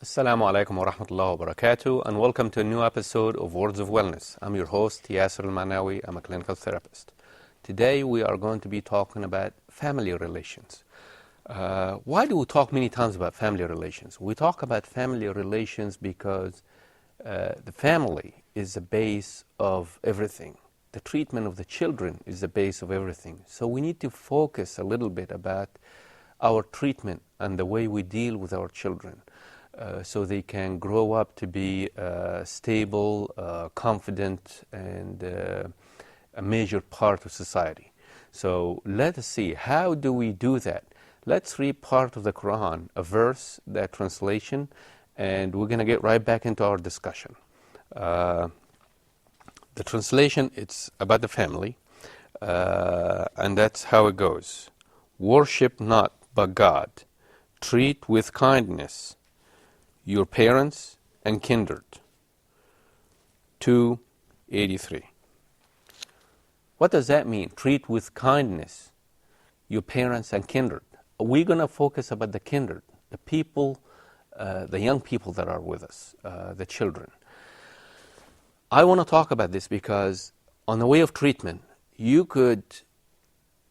Assalamu alaikum wa rahmatullahi wa barakatuh, and welcome to a new episode of Words of Wellness. I'm your host, Yassir Al-Manawi. I'm a clinical therapist. Today we are going to be talking about family relations. Why do we talk many times about family relations? We talk about family relations because the family is the base of everything. The treatment of the children is the base of everything. So we need to focus a little bit about our treatment and the way we deal with our children. So they can grow up to be stable, confident, and a major part of society. So let us see, how do we do that? Let's read part of the Quran, a verse, that translation, and we're going to get right back into our discussion. The translation, it's about the family, and that's how it goes. Worship not but God. Treat with kindness your parents and kindred. 283. What does that mean? Treat with kindness your parents and kindred. We're going to focus about the kindred, the people, the young people that are with us, the children. I want to talk about this because on the way of treatment, you could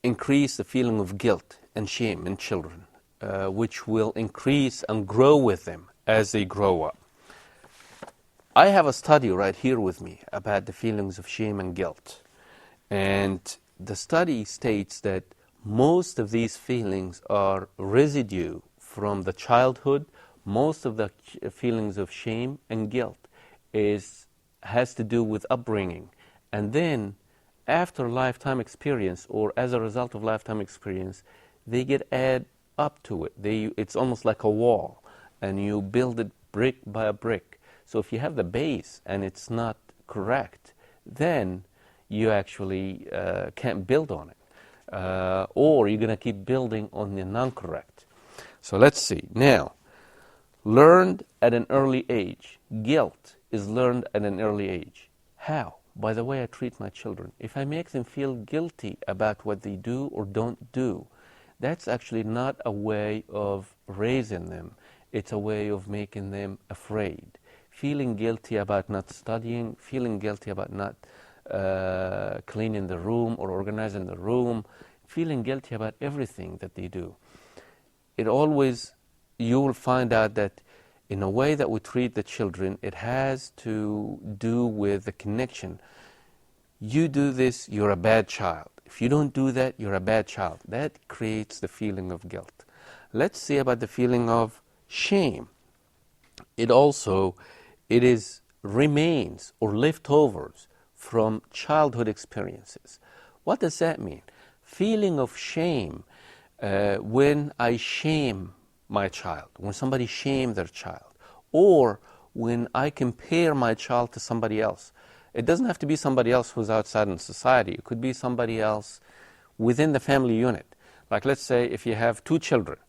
increase the feeling of guilt and shame in children, which will increase and grow with them as they grow up. I have a study right here with me about the feelings of shame and guilt. And the study states that most of these feelings are residue from the childhood. Most of the feelings of shame and guilt has to do with upbringing. And then after lifetime experience, or as a result of lifetime experience, they get added up to it. It's almost like a wall, and you build it brick by brick. So if you have the base and it's not correct, then you actually can't build on it. Or you're going to keep building on the non-correct. So let's see. Now, learned at an early age. Guilt is learned at an early age. How? By the way I treat my children. If I make them feel guilty about what they do or don't do, that's actually not a way of raising them. It's a way of making them afraid. Feeling guilty about not studying, feeling guilty about not cleaning the room or organizing the room, feeling guilty about everything that they do. You will find out that in a way that we treat the children, it has to do with the connection. You do this, you're a bad child. If you don't do that, you're a bad child. That creates the feeling of guilt. Let's see about the feeling of shame. It remains or leftovers from childhood experiences. What does that mean? Feeling of shame when I shame my child, when somebody shames their child, or when I compare my child to somebody else. It doesn't have to be somebody else who's outside in society. It could be somebody else within the family unit. Like, let's say if you have two children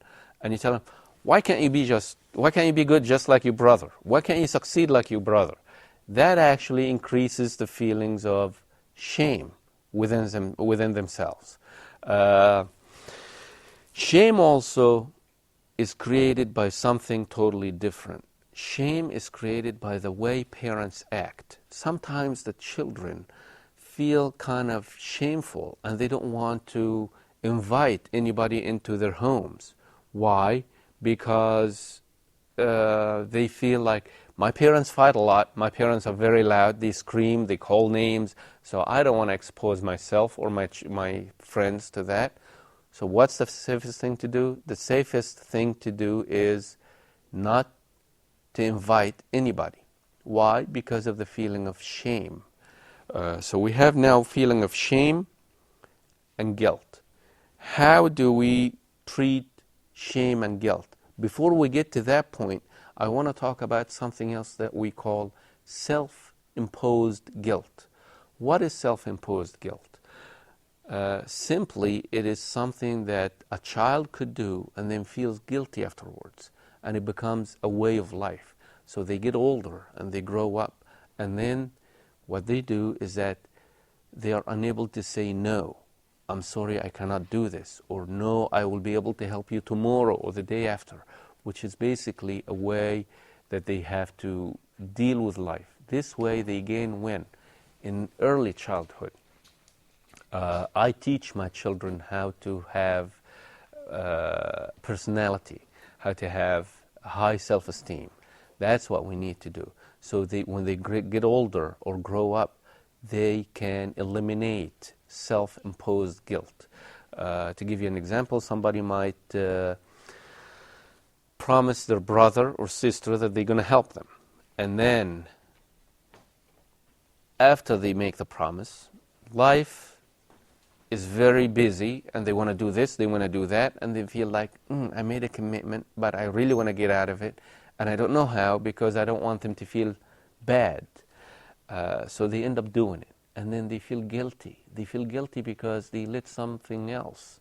and you tell them, why can't you be good just like your brother? Why can't you succeed like your brother? That actually increases the feelings of shame within themselves. Shame also is created by something totally different. Shame is created by the way parents act. Sometimes the children feel kind of shameful and they don't want to invite anybody into their homes. Why? Because they feel like, my parents fight a lot, my parents are very loud, they scream, they call names, so I don't want to expose myself or my friends to that. So what's the safest thing to do? The safest thing to do is not to invite anybody. Why? Because of the feeling of shame. So we have now feeling of shame and guilt. How do we treat shame and guilt? Before we get to that point, I want to talk about something else that we call self-imposed guilt. What is self-imposed guilt? Simply, it is something that a child could do and then feels guilty afterwards, and it becomes a way of life. So they get older and they grow up, and then what they do is that they are unable to say no. I'm sorry, I cannot do this, or no, I will be able to help you tomorrow or the day after, which is basically a way that they have to deal with life. This way they gain win in early childhood. I teach my children how to have personality, how to have high self-esteem. That's what we need to do. So when they get older or grow up, they can eliminate self-imposed guilt. To give you an example, somebody might promise their brother or sister that they're going to help them. And then, after they make the promise, life is very busy and they want to do this, they want to do that, and they feel like, I made a commitment, but I really want to get out of it, and I don't know how because I don't want them to feel bad. So they end up doing it. And then they feel guilty. They feel guilty because they let something else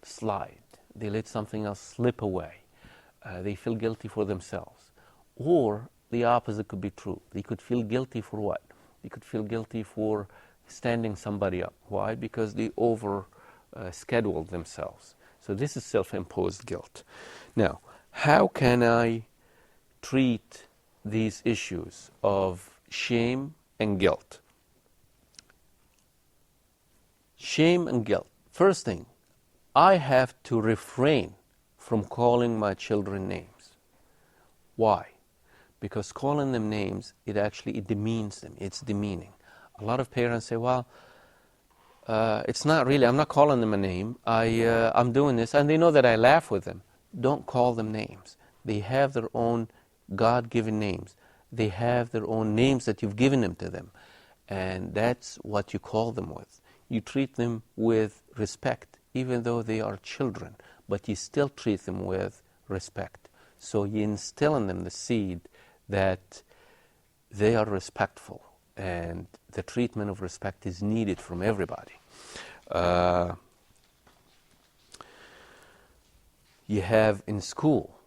slide. They let something else slip away. They feel guilty for themselves. Or the opposite could be true. They could feel guilty for what? They could feel guilty for standing somebody up. Why? Because they scheduled themselves. So this is self-imposed guilt. Now, how can I treat these issues of shame and guilt? Shame and guilt. First thing, I have to refrain from calling my children names. Why? Because calling them names, it demeans them. It's demeaning. A lot of parents say, well, it's not really, I'm not calling them a name. I'm doing this, and they know that I laugh with them. Don't call them names. They have their own God-given names. They have their own names that you've given them to them. And that's what you call them with. You treat them with respect, even though they are children, but you still treat them with respect. So you instill in them the seed that they are respectful, and the treatment of respect is needed from everybody. You have in school,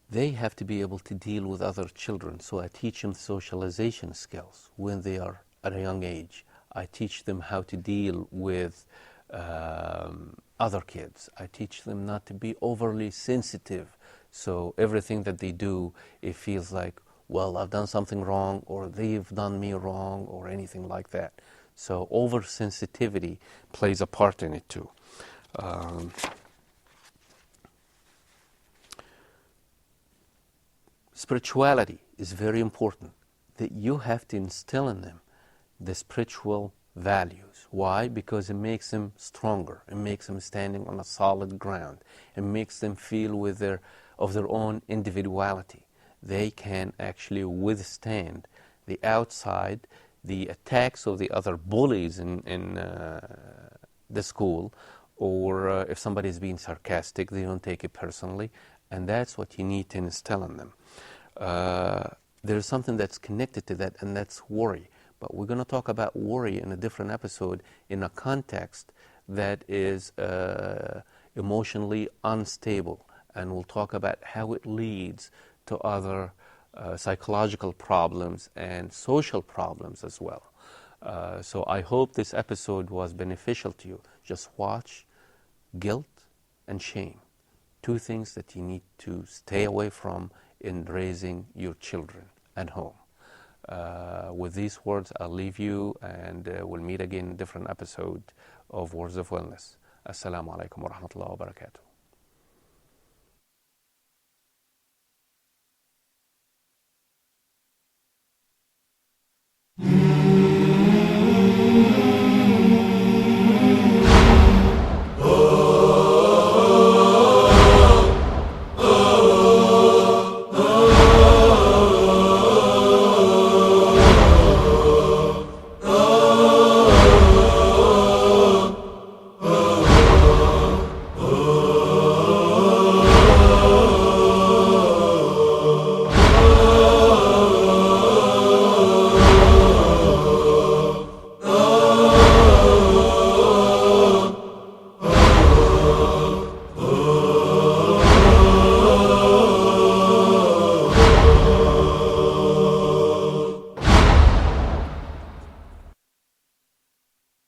they have to be able to deal with other children. So I teach them socialization skills when they are at a young age. I teach them how to deal with other kids. I teach them not to be overly sensitive. So everything that they do, it feels like, well, I've done something wrong, or they've done me wrong, or anything like that. So oversensitivity plays a part in it too. Spirituality is very important. That you have to instill in them the spiritual values. Why? Because it makes them stronger. It makes them standing on a solid ground. It makes them feel of their own individuality. They can actually withstand the outside, the attacks of the other bullies in the school, or if somebody is being sarcastic, they don't take it personally, and that's what you need to instill in them. There's something that's connected to that, and that's worry. But we're going to talk about worry in a different episode in a context that is emotionally unstable, and we'll talk about how it leads to other psychological problems and social problems as well. So I hope this episode was beneficial to you. Just watch guilt and shame, two things that you need to stay away from in raising your children at home. With these words, I'll leave you, and we'll meet again in a different episode of Words of Wellness. Assalamu alaikum wa rahmatullahi wa barakatuh.